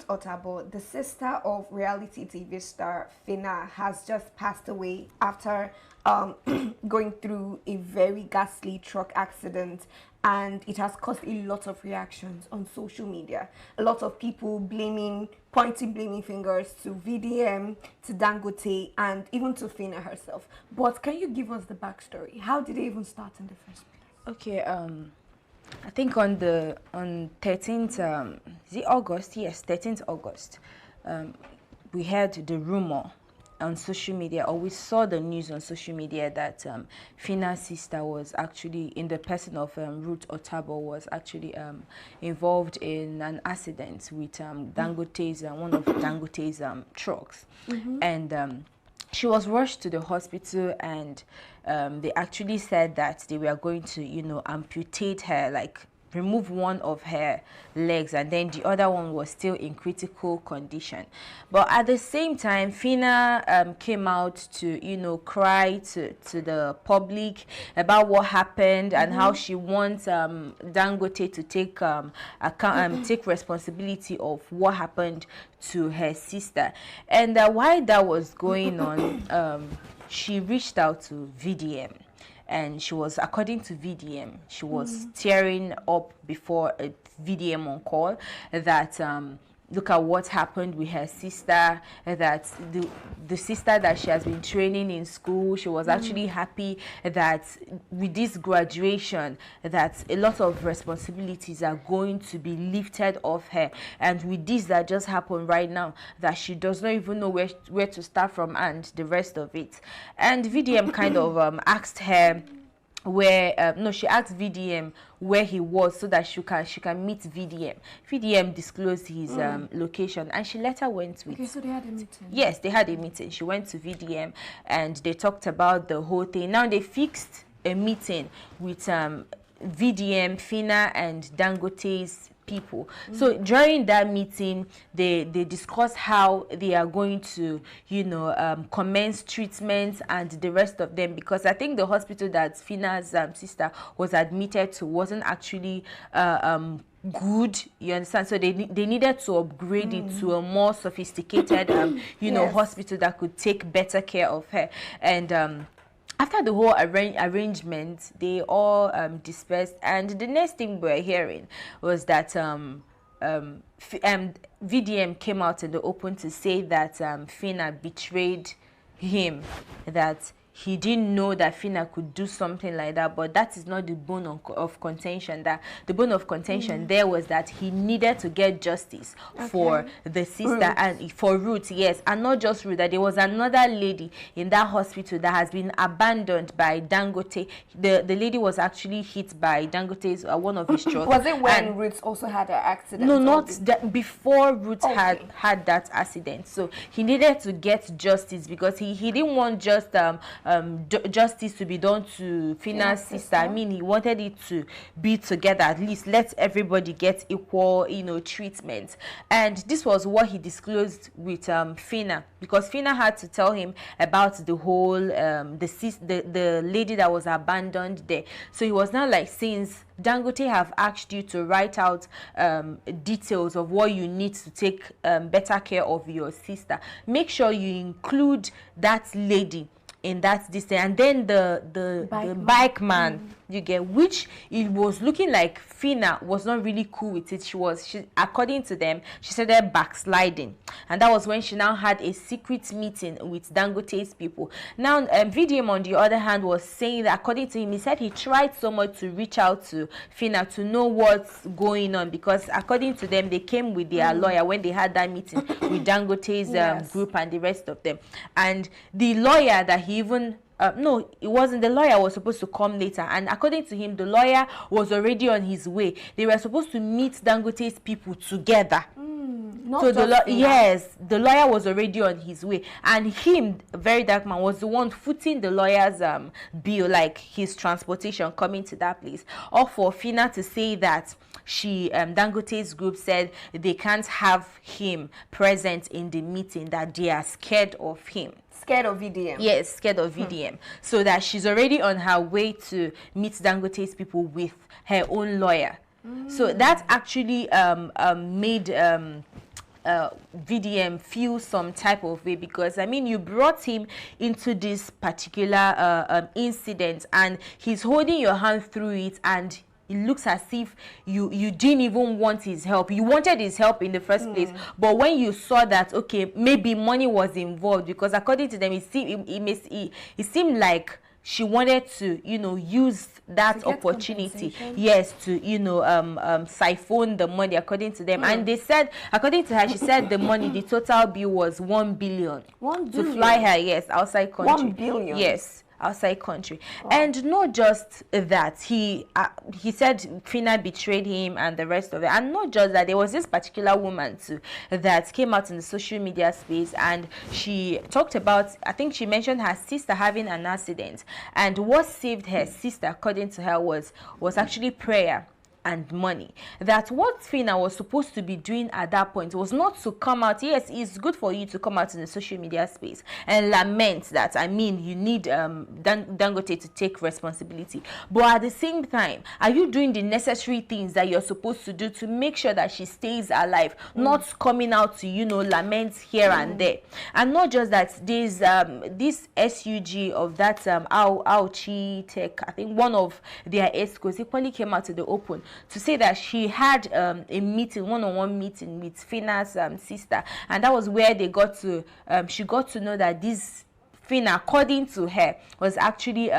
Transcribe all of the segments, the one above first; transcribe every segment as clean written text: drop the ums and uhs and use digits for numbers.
Otabo, the sister of reality TV star Phyna, has just passed away after going through a very ghastly truck accident, and it has caused a lot of reactions on social media. A lot of people pointing blaming fingers to VDM, to Dangote, and even to Phyna herself. But can you give us the backstory? How did it even start in the first place? Okay, I think on 13th, is it August? Yes, 13th August, we heard the rumor on social media, or we saw the news on social media, that Phyna's sister was actually, in the person of Ruth Otabo, was actually involved in an accident with Dangote's, one of Dangote's trucks. And she was rushed to the hospital, and they actually said that they were going to, you know, amputate her, like remove one of her legs, and then the other one was still in critical condition. But at the same time, Phyna came out to, you know, cry to the public about what happened and how she wants Dangote to take take responsibility of what happened to her sister. And while that was going on, she reached out to VDM. And she was, according to VDM, she was tearing up before a VDM on call that look at what happened with her sister, that the sister that she has been training in school, she was actually happy that with this graduation, that a lot of responsibilities are going to be lifted off her. And with this that just happened right now, that she does not even know where to start from and the rest of it. And VDM kind of asked her where she asked VDM where he was so that she can meet VDM. VDM disclosed his location, and she later went with. Okay, so they had a meeting. Yes, they had a meeting. She went to VDM and they talked about the whole thing. Now they fixed a meeting with VDM, Phyna, and Dangote's people. So during that meeting, they discussed how they are going to, you know, commence treatment and the rest of them, because I think the hospital that Phyna's sister was admitted to wasn't actually good, you understand? So they needed to upgrade it to a more sophisticated you know, hospital that could take better care of her. And after the whole arrangement, they all dispersed, and the next thing we were hearing was that VDM came out in the open to say that Phyna betrayed him, that he didn't know that Phyna could do something like that. But that is not the bone of contention. That the bone of contention there was that he needed to get justice for the sister and for Ruth, yes, and not just Ruth. That there was another lady in that hospital that has been abandoned by Dangote. The lady was actually hit by Dangote's one of his trucks. Was it when Ruth also had an accident? No, not that, before Ruth had that accident. So he needed to get justice, because he didn't want just justice to be done to Phyna's sister. I mean, he wanted it to be together, at least let everybody get equal, you know, treatment. And this was what he disclosed with Phyna, because Phyna had to tell him about the whole the lady that was abandoned there. So he was now like, since Dangote have asked you to write out details of what you need to take better care of your sister, make sure you include that lady in that distance. And then the bike man, you get, which it was looking like Phyna was not really cool with it. She according to them, she started backsliding, and that was when she now had a secret meeting with Dangote's people. Now VDM on the other hand was saying that, according to him, he said he tried so much to reach out to Phyna to know what's going on, because according to them, they came with their lawyer when they had that meeting with Dangote's group and the rest of them. And the lawyer that he even no, it wasn't. The lawyer was supposed to come later, and according to him, the lawyer was already on his way. They were supposed to meet Dangote's people together. So the lawyer was already on his way, and him, Very Dark Man, was the one footing the lawyer's bill, like his transportation coming to that place. Or for Phyna to say that she Dangote's group said they can't have him present in the meeting, that they are scared of him. Scared of VDM? Yes, scared of VDM. So that she's already on her way to meet Dangote's people with her own lawyer. So that actually made VDM feel some type of way, because I mean, you brought him into this particular incident, and he's holding your hand through it, and it looks as if you didn't even want his help. You wanted his help in the first place, but when you saw that, okay, maybe money was involved, because according to them, it seemed like she wanted to, you know, use that opportunity, yes, to, you know, siphon the money, according to them. And they said, according to her, she said the money, the total bill was 1 billion. 1 billion? To fly her, yes, outside country. 1 billion? Yes, outside country. And not just that, he said Phyna betrayed him and the rest of it. And not just that, there was this particular woman too that came out in the social media space, and she talked about, I think she mentioned her sister having an accident, and what saved her sister, according to her, was actually prayer and money. That what Phyna was supposed to be doing at that point was not to come out. Yes, it's good for you to come out in the social media space and lament that, I mean, you need Dangote to take responsibility, but at the same time, are you doing the necessary things that you're supposed to do to make sure that she stays alive, not coming out to, you know, lament here and there? And not just that, there's this SUG of that Auchi Tech, I think one of their escorts equally came out to the open to say that she had a meeting, one-on-one meeting with Phyna's sister, and that was where they got to, she got to know that this Phyna, according to her, was actually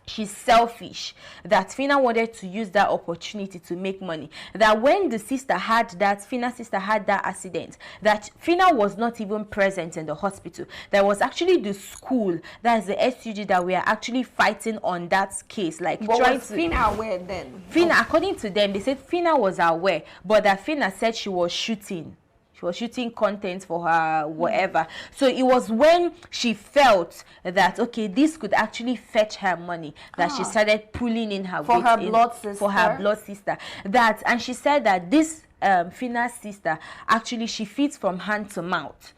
she's selfish, that Phyna wanted to use that opportunity to make money. That when the sister had that, Phyna's sister had that accident, that Phyna was not even present in the hospital. There was actually the school, that is the SUG, that we are actually fighting on that case. Like, but was Phyna aware then? Phyna, according to them, they said Phyna was aware, but that Phyna said she was shooting. She was shooting content for her, whatever. So it was when she felt that, okay, this could actually fetch her money, that she started pulling in her for her blood sister. For her blood sister. That, and she said that this Phyna's sister, actually, she feeds from hand to mouth.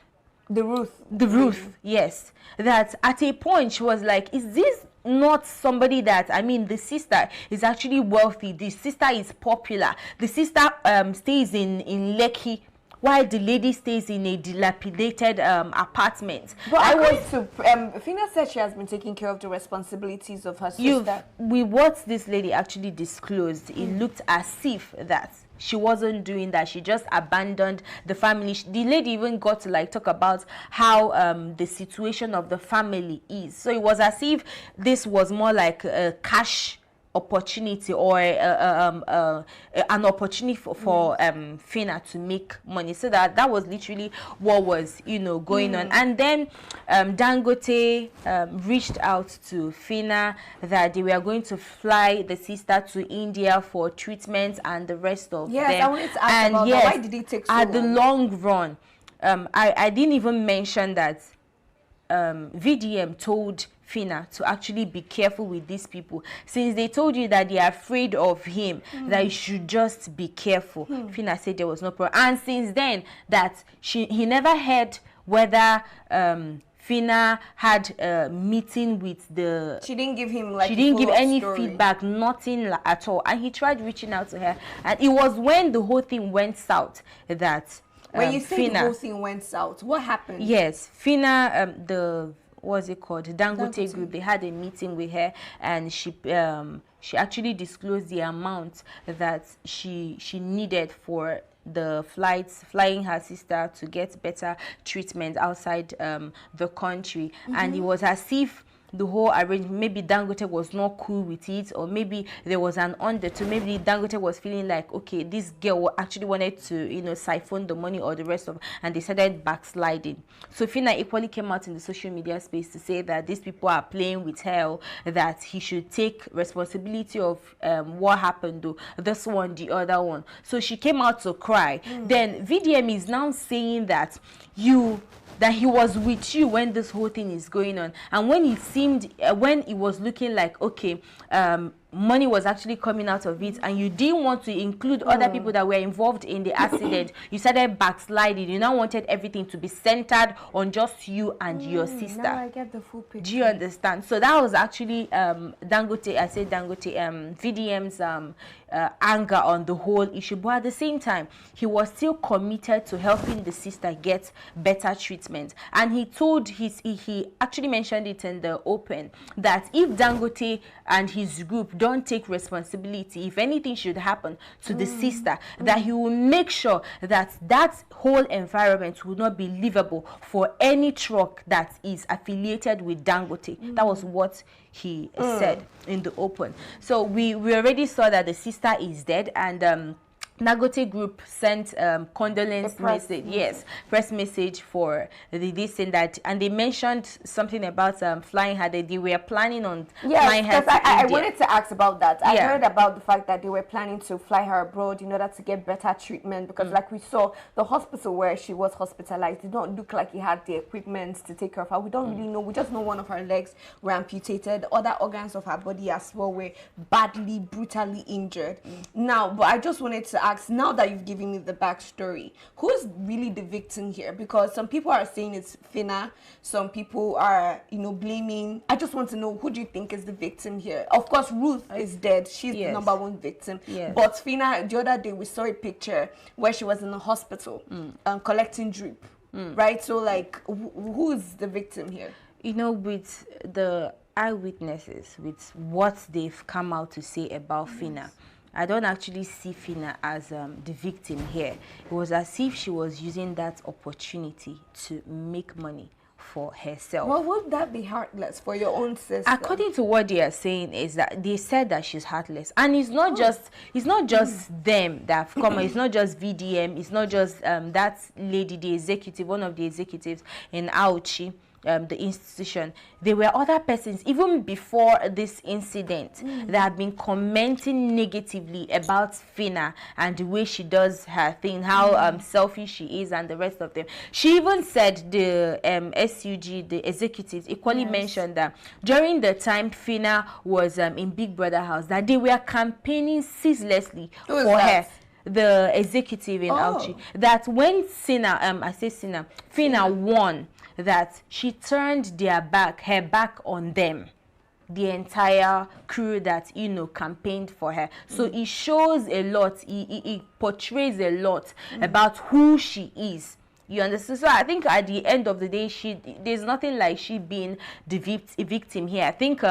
The roof. The roof, yes. That at a point she was like, is this not somebody that, I mean, the sister is actually wealthy, the sister is popular, the sister stays in Lekki, while the lady stays in a dilapidated apartment. But Phyna said she has been taking care of the responsibilities of her sister. With what this lady actually disclosed, it looked as if that she wasn't doing that. She just abandoned the family. The lady even got to like talk about how the situation of the family is. So it was as if this was more like a cash opportunity, or an opportunity for Phyna to make money. So that was literally what was, you know, going on. And then Dangote reached out to Phyna that they were going to fly the sister to India for treatment and the rest of them. Yes, I wanted to ask about that. Why did it take so long? At the long run, I didn't even mention that VDM told Phyna to actually be careful with these people, since they told you that they are afraid of him, that you should just be careful. Phyna said there was no problem, and since then that he never heard whether Phyna had a meeting with the. She didn't give him like. She didn't give any feedback, nothing at all, and he tried reaching out to her, and it was when the whole thing went south that. When you say Phyna, the whole thing went south, what happened? Yes, Phyna, the what's it called, Dangote Group, they had a meeting with her, and she actually disclosed the amount that she needed for the flying her sister to get better treatment outside the country. And it was as if the whole arrangement, maybe Dangote was not cool with it, or maybe there was an undertone. Maybe Dangote was feeling like, okay, this girl actually wanted to, you know, siphon the money or the rest of, and they started backsliding. So Phyna equally came out in the social media space to say that these people are playing with her, that he should take responsibility of what happened, though, this one, the other one. So she came out to cry. Then VDM is now saying that he was with you when this whole thing is going on, and when it seemed, when it was looking like, okay, money was actually coming out of it, and you didn't want to include other people that were involved in the accident. You started backsliding. You now wanted everything to be centered on just you and your sister. Now I get the full picture. Do you understand? So that was actually VDM's anger on the whole issue, but at the same time he was still committed to helping the sister get better treatment. And he told he actually mentioned it in the open that if Dangote and his group don't take responsibility, if anything should happen to the sister, that he will make sure that that whole environment will not be livable for any truck that is affiliated with Dangote. That was what he said in the open. So we already saw that the sister is dead, and Dangote Group sent condolence message, press message for this and that, and they mentioned something about flying her. They were planning on flying her to I India. wanted to ask about that. I heard about the fact that they were planning to fly her abroad in order to get better treatment, because like we saw, the hospital where she was hospitalized did not look like it had the equipment to take care of her. We don't really know. We just know one of her legs were amputated. Other organs of her body as well were badly, brutally injured. Now, but I just wanted to ask, now that you've given me the backstory, who's really the victim here? Because some people are saying it's Phyna, some people are, blaming. I just want to know, who do you think is the victim here? Of course, Ruth is dead. She's the number one victim. But Phyna, the other day we saw a picture where she was in the hospital collecting drip, right? So like, who's the victim here? With the eyewitnesses, with what they've come out to say about Phyna, I don't actually see Phyna as the victim here. It was as if she was using that opportunity to make money for herself. Well, would that be heartless for your own sister? According to what they are saying, is that they said that she's heartless, and it's not just them that have come. It's not just VDM. It's not just that lady, the executive, one of the executives in Auchi. The institution. There were other persons even before this incident that have been commenting negatively about Phyna and the way she does her thing, how selfish she is, and the rest of them. She even said the SUG, the executives, equally mentioned that during the time Phyna was in Big Brother house, that they were campaigning ceaselessly for her. The executive in Auchi, that when Phyna won, that she turned her back on them, the entire crew that campaigned for her. So it shows a lot, it portrays a lot about who she is. You understand? So I think at the end of the day, there's nothing like she being the victim here. I think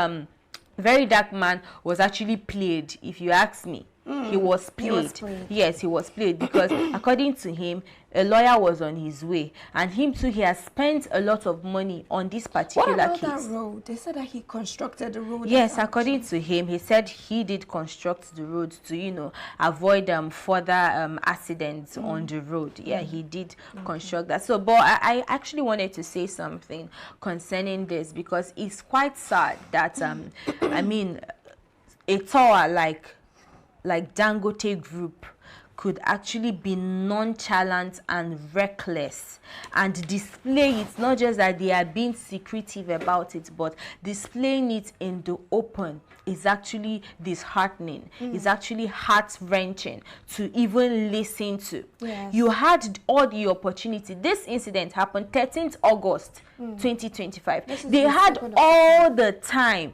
Very Dark Man was actually played, if you ask me. He was played. Yes, he was played, because according to him, a lawyer was on his way, and him too, he has spent a lot of money on this particular case. What about that road? They said that he constructed the road. Yes, according to him, he said he did construct the road to, avoid further accidents on the road. Yeah, he did construct that. So, but I actually wanted to say something concerning this, because it's quite sad that, I mean, a tower like Dangote Group could actually be nonchalant and reckless and display it. Not just that they are being secretive about it, but displaying it in the open is actually disheartening. It's actually heart-wrenching to even listen to. Yes. You had all the opportunity. This incident happened 13th August 2025. They had all the time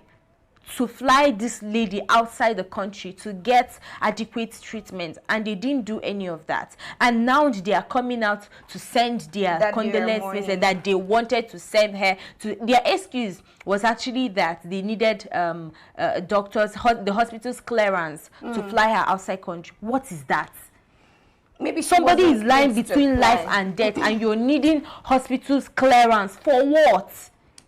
to fly this lady outside the country to get adequate treatment, and they didn't do any of that. And now they are coming out to send their condolence message that they wanted to send her to. Their excuse was actually that they needed the hospital's clearance to fly her outside country. What is that? Maybe somebody is lying between life and death, and you're needing hospital's clearance for what?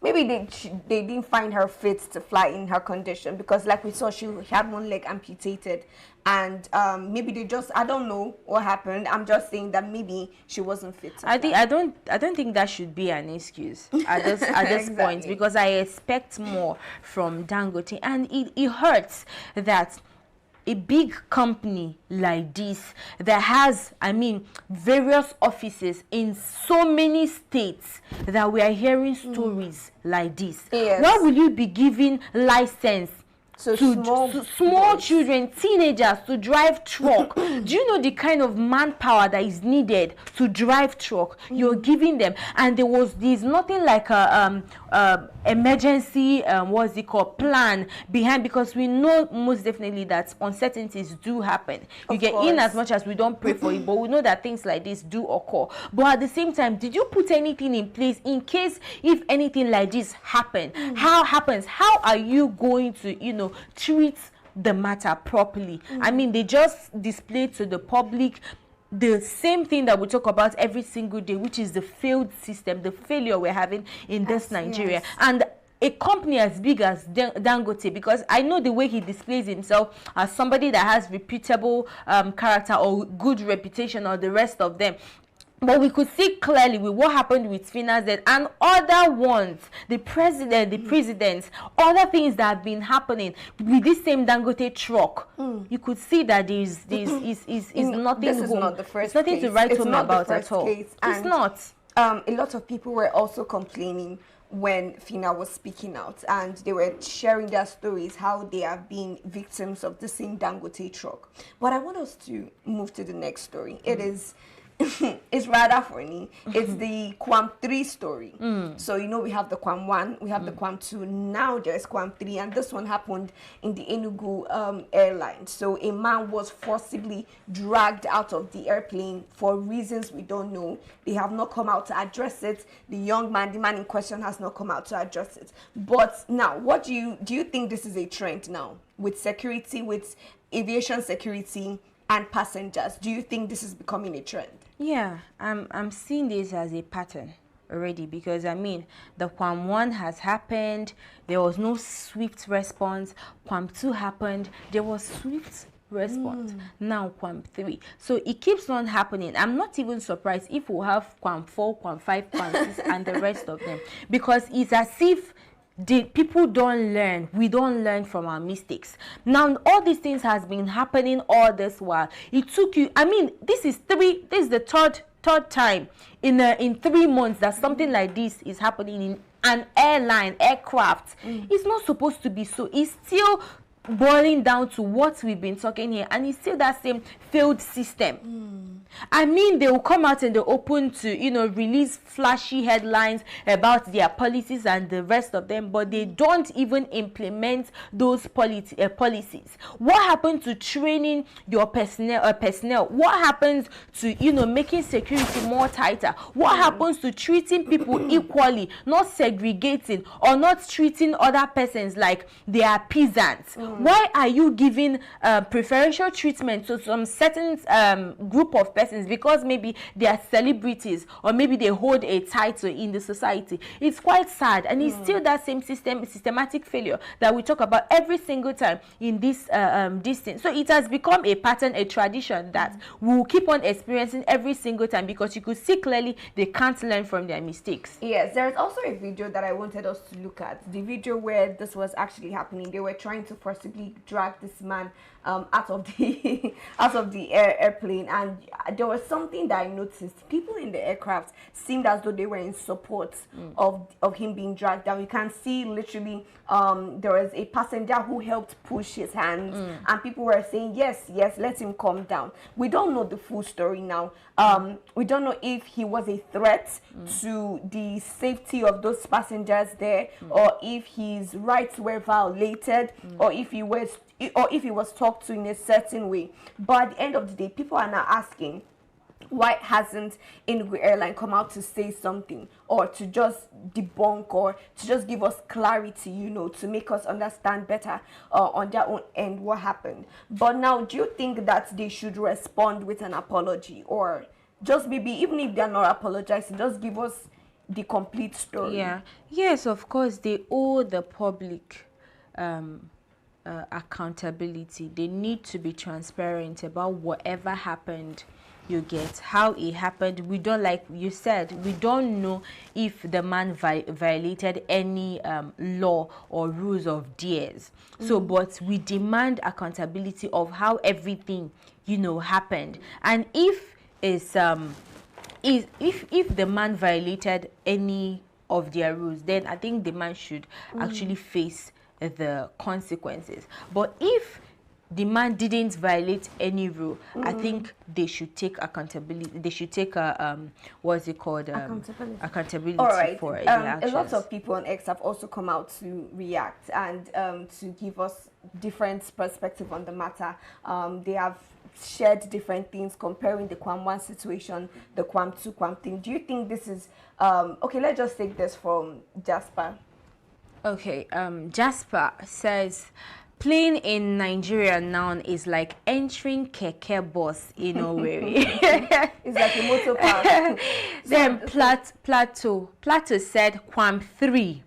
Maybe they didn't find her fit to fly in her condition, because like we saw, she had one leg amputated, and maybe they just, I don't know what happened. I'm just saying that maybe she wasn't fit to fly. I don't think that should be an excuse at this exactly. point, because I expect more from Dangote, and it hurts that a big company like this that has, I mean, various offices in so many states, that we are hearing stories like this. Yes. Why will you be giving license So small children, teenagers to drive truck. Do you know the kind of manpower that is needed to drive truck? You're giving them, and there's nothing like a emergency what's it called, plan behind, because we know most definitely that uncertainties do happen. You get in as much as we don't pray for it, but we know that things like this do occur. But at the same time, did you put anything in place in case if anything like this happen? How are you going to, you know, treat the matter properly? I mean, they just displayed to the public the same thing that we talk about every single day, which is the failed system, the failure we're having in this Nigeria. And a company as big as Dangote, because I know the way he displays himself as somebody that has reputable character or good reputation, or the rest of them. But we could see clearly with what happened with Phyna and other ones, the presidents, other things that have been happening with this same Dangote truck. You could see that is nothing. This is not the first. It's nothing case. to write It's home not about the first at all. Case. It's not. A lot of people were also complaining when Phyna was speaking out, and they were sharing their stories, how they have been victims of the same Dangote truck. But I want us to move to the next story. It is it's rather funny. It's the Quam 3 story. So, you know, we have the Quam 1, we have the Quam 2, now there's Quam 3, and this one happened in the Enugu airline. So a man was forcibly dragged out of the airplane for reasons we don't know. They have not come out to address it. The man in question has not come out to address it. But now, what do you think this is a trend now with security, with aviation security and passengers? Do you think this is becoming a trend? Yeah, I'm seeing this as a pattern already, because I mean, the Quam 1 has happened, there was no swift response. Quam 2 happened, there was swift response. Now Quam 3. So it keeps on happening. I'm not even surprised if we have Quam 4, Quam 5, Quam 6 and the rest of them, because it's as if people don't learn. We don't learn from our mistakes. Now all these things has been happening all this while. It took you, I mean, this is the third time in 3 months that something like this is happening in an aircraft. It's not supposed to be so. It's still boiling down to what we've been talking here, and it's still that same failed system. I mean, they will come out in the open to, you know, release flashy headlines about their policies and the rest of them, but they don't even implement those policies. What happened to training your personnel? What happens to, you know, making security more tighter? What happens to treating people equally, not segregating or not treating other persons like they are peasants? Why are you giving preferential treatment to some certain group of persons because maybe they are celebrities or maybe they hold a title in the society? It's quite sad, and it's still that same systematic failure that we talk about every single time in this thing. So it has become a pattern, a tradition that we will keep on experiencing every single time, because you could see clearly they can't learn from their mistakes. Yes, there's also a video that I wanted us to look at, the video where this was actually happening. They were trying to forcibly drag this man out of the airplane, and there was something that I noticed. People in the aircraft seemed as though they were in support of him being dragged down. You can see literally there was a passenger who helped push his hands, and people were saying yes, let him calm down. We don't know the full story now. We don't know if he was a threat to the safety of those passengers there, or if his rights were violated, or if he was talked to in a certain way. But at the end of the day, people are now asking, why hasn't Enugu Airline come out to say something, or to just debunk, or to just give us clarity, you know, to make us understand better on their own end what happened? But now, do you think that they should respond with an apology, or just maybe, even if they're not apologizing, just give us the complete story? Yeah, yes, of course, they owe the public accountability. They need to be transparent about whatever happened. You get how it happened. We don't, like you said, we don't know if the man violated any law or rules of theirs. So, but we demand accountability of how everything, you know, happened. And if it's if the man violated any of their rules, then I think the man should actually face the consequences. But if the man didn't violate any rule, I think they should take accountability. They should take a what's it called? Accountability All right. for A actions. lot of people on X have also come out to react and to give us different perspective on the matter. They have shared different things, comparing the Kwam 1 situation, the Kwam 2 Kwam thing. Do you think this is okay? Let's just take this from Jasper. Okay, Jasper says, playing in Nigeria now is like entering Keke bus in Owerri. It's like a motor park. Then Plateau said Kwam 3.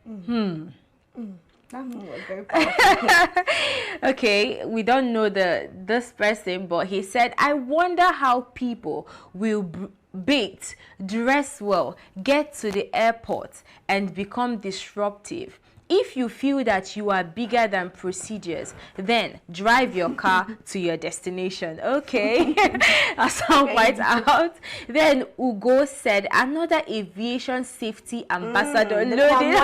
That one was very powerful. Okay, we don't know this person, but he said, I wonder how people will bait, dress well, get to the airport, and become disruptive. If you feel that you are bigger than procedures, then drive your car to your destination. Okay, I sound quite out. Then Ugo said, another aviation safety ambassador loaded.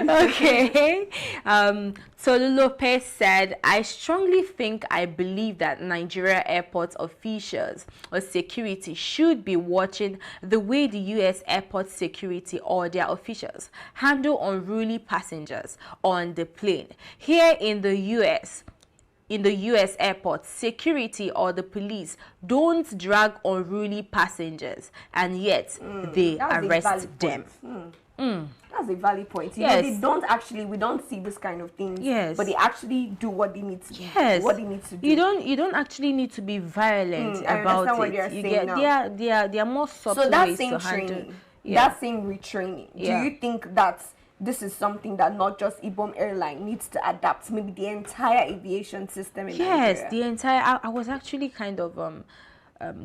Okay. Tolu Lopez said, I strongly think I believe that Nigeria airport officials or security should be watching the way the US airport security or their officials handle unruly passengers on the plane. Here in the US airport, security or the police don't drag unruly passengers, and yet they arrest them. That's a valid point. You know, they don't actually, we don't see this kind of things. Yes. But they actually do what they need to do. What they need to do. You don't actually need to be violent about it. What you're saying now. They are more subtle ways to handle. That same retraining. Do you think that this is something that not just Ibom Airline needs to adapt, maybe the entire aviation system in Nigeria? Yes, the entire. I was actually kind of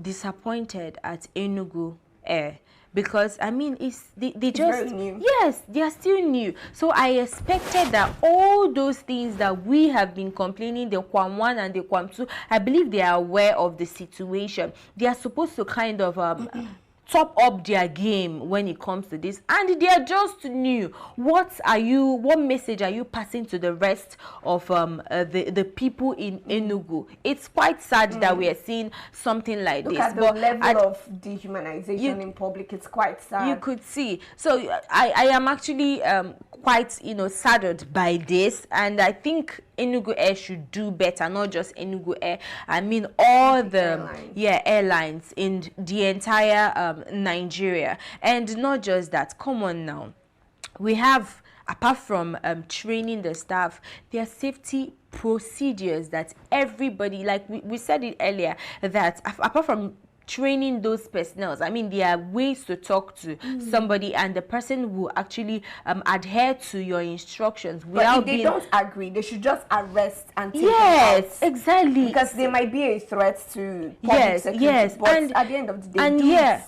disappointed at Enugu Air. Because I mean, they just very new. Yes, they are still new. So I expected that all those things that we have been complaining, the Kwam 1 and the Kwam 2, I believe they are aware of the situation. They are supposed to kind of top up their game when it comes to this, and they are just new. What message are you passing to the rest of the people in Enugu? It's quite sad that we are seeing something like this. Look at the level of dehumanization in public. It's quite sad. You could see. So I am actually quite saddened by this, and I think Enugu Air should do better. Not just Enugu Air, I mean all the airlines in the entire Nigeria. And not just that, come on now, we have, apart from training the staff, there are safety procedures that everybody, like we said it earlier, that apart from training those personnel, I mean, there are ways to talk to somebody, and the person will actually adhere to your instructions without being... But if they don't agree, they should just arrest and take them out. Exactly. Because they might be a threat to public security. But and at the end of the day,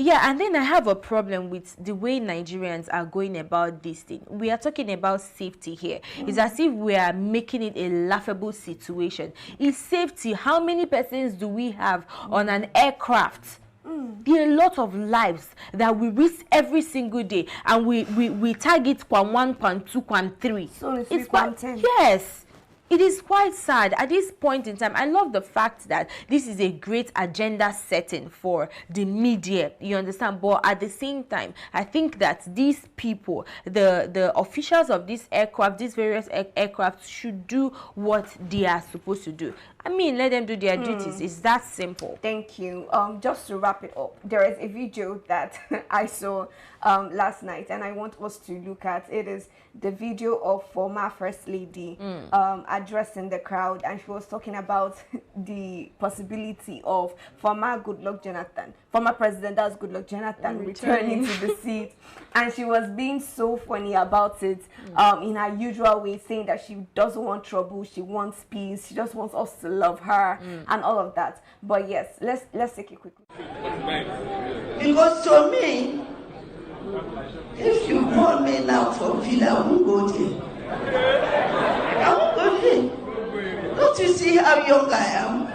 and then I have a problem with the way Nigerians are going about this thing. We are talking about safety here. It's as if we are making it a laughable situation. Is safety, how many persons do we have on an aircraft? There are a lot of lives that we risk every single day, and we target Kwam 1, Kwam 2, Kwam 3. So it's Kwam 10. Yes. It is quite sad at this point in time. I love the fact that this is a great agenda setting for the media, you understand? But at the same time, I think that these people, the officials of this aircraft, these various aircraft, should do what they are supposed to do. I mean, let them do their duties. It's that simple. Thank you. Just to wrap it up, there is a video that I saw last night, and I want us to look at. It is the video of former First Lady addressing the crowd, and she was talking about the possibility of former Goodluck Jonathan, former President, that's Goodluck Jonathan, returning to the seat. And she was being so funny about it in her usual way, saying that she doesn't want trouble, she wants peace, she just wants us to love her and all of that. But yes, let's take a quick look. Because to me, if you call me now for Phyna, I won't go there. I won't go there. Don't you see how young I am?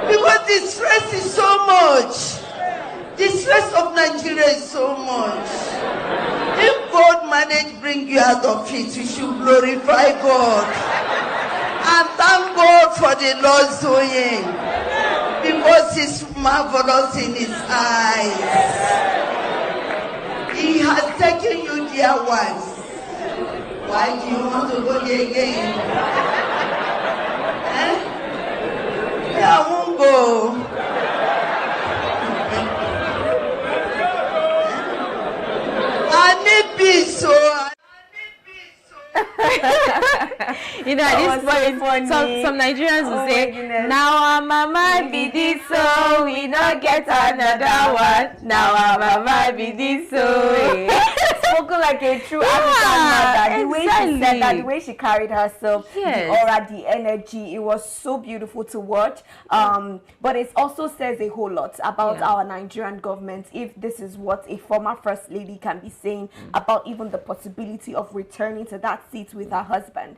Because the stress stress is so much. The stress of Nigeria is so much. If God managed bring you out of it, you should glorify God. And thank God for the Lord's doing. Because He's marvelous in His eyes. He has taken you there once. Why do you want to go there again? I won't go. I need peace, so you know, at this point, some Nigerians will say, now our mama be this, so we not get another one. Now our mama be this, so. Spoken like a true African mother. The way she said that, the way she carried herself, the aura, the energy, it was so beautiful to watch. But it also says a whole lot about our Nigerian government, if this is what a former first lady can be saying about even the possibility of returning to that seat with her husband.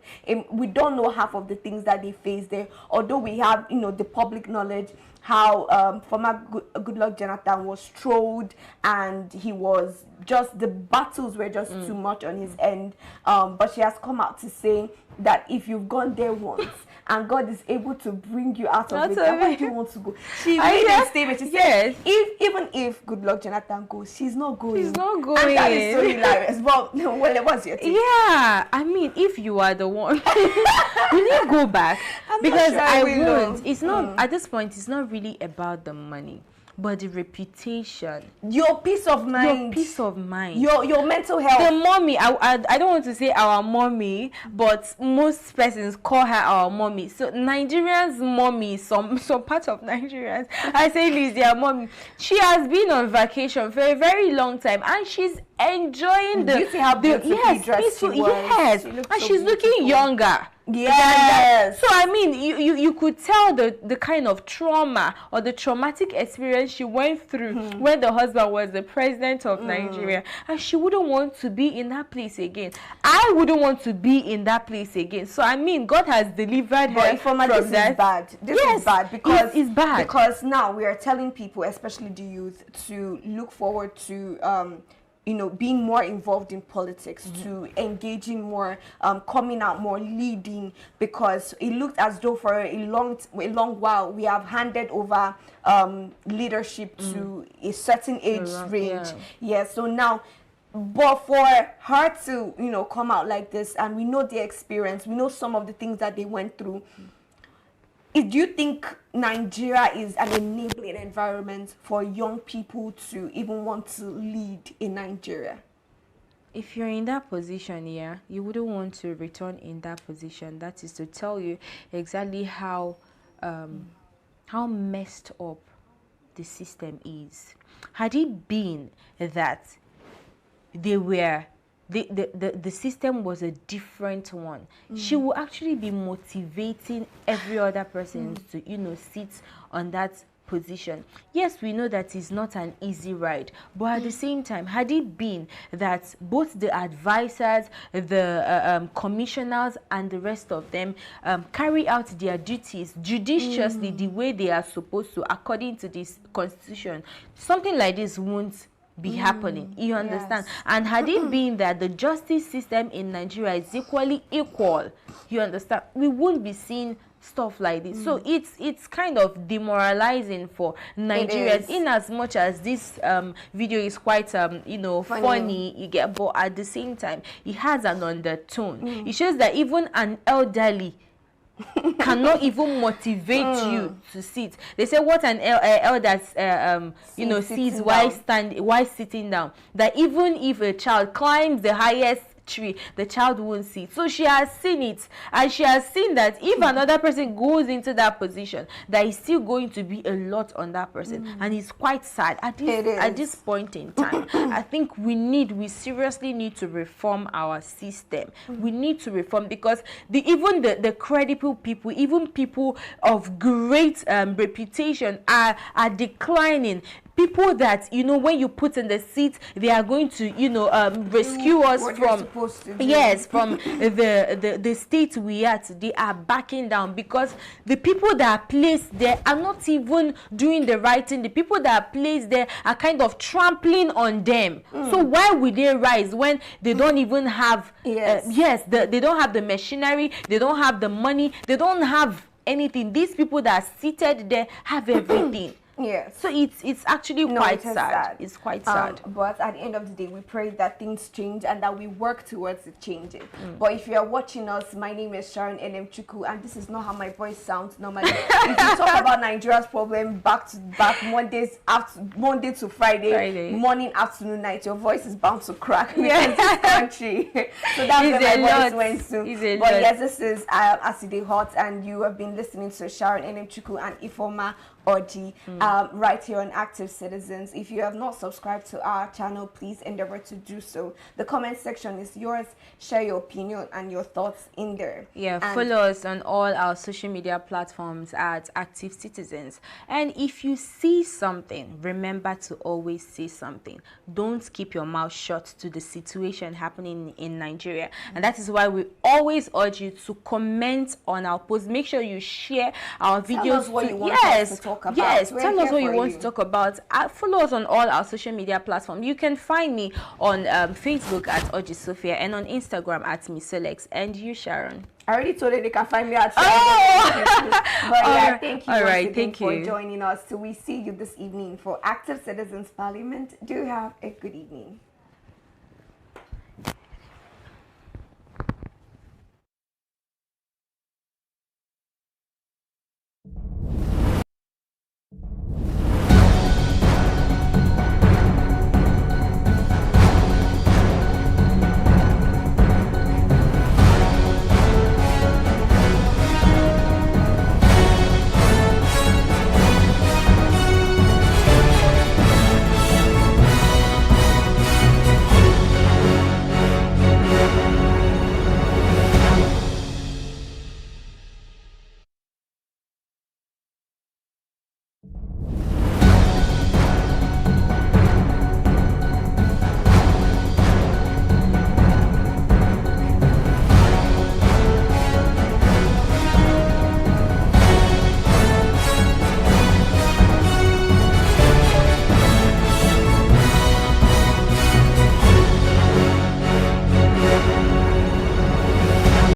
We don't know half of the things that they face there, although we have, you know, the public knowledge how former Goodluck Jonathan was trolled, and he was just, the battles were just too much on his end. But she has come out to say that if you've gone there once and God is able to bring you out of it, why do you want to go? She made a statement. She said, even if Goodluck Jonathan goes, she's not going. She's not going. And that is so hilarious. But well, what's your take? Yeah, I mean, if you are the one, will you go back? Because I won't. It's not at this point. It's not really about the money, but the reputation, your peace of mind, your mental health. The mommy, I don't want to say our mommy, but most persons call her our mommy. So Nigerians' mommy, some part of Nigerians, I say Liz, their mommy. She has been on vacation for a very long time, and she's enjoying the peaceful. Yes, and so she's looking younger. Yes. So I mean, you could tell the kind of trauma or the traumatic experience she went through when the husband was the president of Nigeria, and she wouldn't want to be in that place again. I wouldn't want to be in that place again. So I mean, God has delivered her from that. This is bad. This is bad because it's bad. Because now we are telling people, especially the youth, to look forward to you know, being more involved in politics, to engaging more, coming out more, leading, because it looked as though for a long while we have handed over leadership to a certain age range. So now, but for her to, you know, come out like this, and we know the experience, we know some of the things that they went through. Do you think Nigeria is an enabling environment for young people to even want to lead in Nigeria? If you're in that position, you wouldn't want to return in that position. That is to tell you exactly how messed up the system is. Had it been that the system was a different one, she will actually be motivating every other person to, you know, sit on that position. Yes, we know that it's not an easy ride, but at the same time, had it been that both the advisors, the commissioners, and the rest of them carry out their duties judiciously the way they are supposed to according to this constitution, something like this won't be happening. You understand? And had it been that the justice system in Nigeria is equal, you understand, we won't be seeing stuff like this. So it's kind of demoralizing for Nigerians, in as much as this video is quite you know, funny, you get, but at the same time it has an undertone. It shows that even an elderly cannot even motivate you to sit. They say what an elder you know, sees while sitting down, that even if a child climbs the highest tree, the child won't see it. So she has seen it, and she has seen that if another person goes into that position, there is still going to be a lot on that person, and it's quite sad at this point in time. I think we seriously need to reform our system. We need to reform, because even the credible people, even people of great reputation are declining. people that, you know, when you put in the seat, they are going to, you know, rescue us from, yes, from the state we are. They are backing down because the people that are placed there are not even doing the right thing. The people that are placed there are kind of trampling on them. So why would they rise when they don't even have they don't have the machinery, they don't have the money, they don't have anything. These people that are seated there have everything. Yes. So it's actually quite sad. It's quite sad. But at the end of the day, we pray that things change and that we work towards it changing. But if you are watching us, my name is Sharon Chuku, and this is not how my voice sounds normally. If you talk about Nigeria's problem back to back, Monday to Friday, morning, afternoon, night, your voice is bound to crack in this country. So that's where my voice went to. But yes, this is Aside Hot, and you have been listening to Sharon Chuku and Ifoma Oji right here on Active Citizens. If you have not subscribed to our channel, please endeavor to do so. The comment section is yours. Share your opinion and your thoughts in there. Yeah, follow us on all our social media platforms at Active Citizens. And if you see something, remember to always say something. Don't keep your mouth shut to the situation happening in Nigeria. And that is why we always urge you to comment on our posts. Make sure you share our videos. Tell us what you want us to talk about. Yes, tell us what you want to talk about. Follow us on all our social media platforms. You can find me on Facebook at Oji Sophia and on Instagram at Miselex. And you, Sharon? I already told you they can find me at But yeah, thank you thank you for joining us. So we see you this evening for Active Citizens Parliament. Do have a good evening.